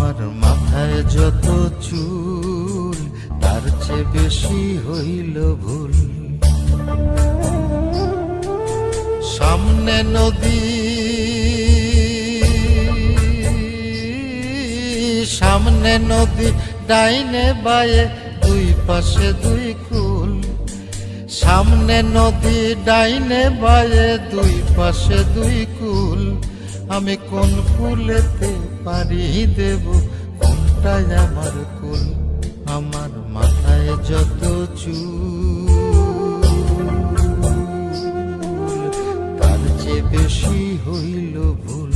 আমার মাথায় যত চুল তার চেয়ে বেশি হইল ভুল। সামনে নদী, সামনে নদী, ডাইনে বায়ে দুই পাশে দুই কুল। সামনে নদী, ডাইনে বায়ে দুই পাশে দুই কুল। আমি কোন কুলেতে পাড়ি দেব, কোনটাই আমার কুল? আমার মাথায় যত চুল তার চেয়ে বেশি হইল ভুল।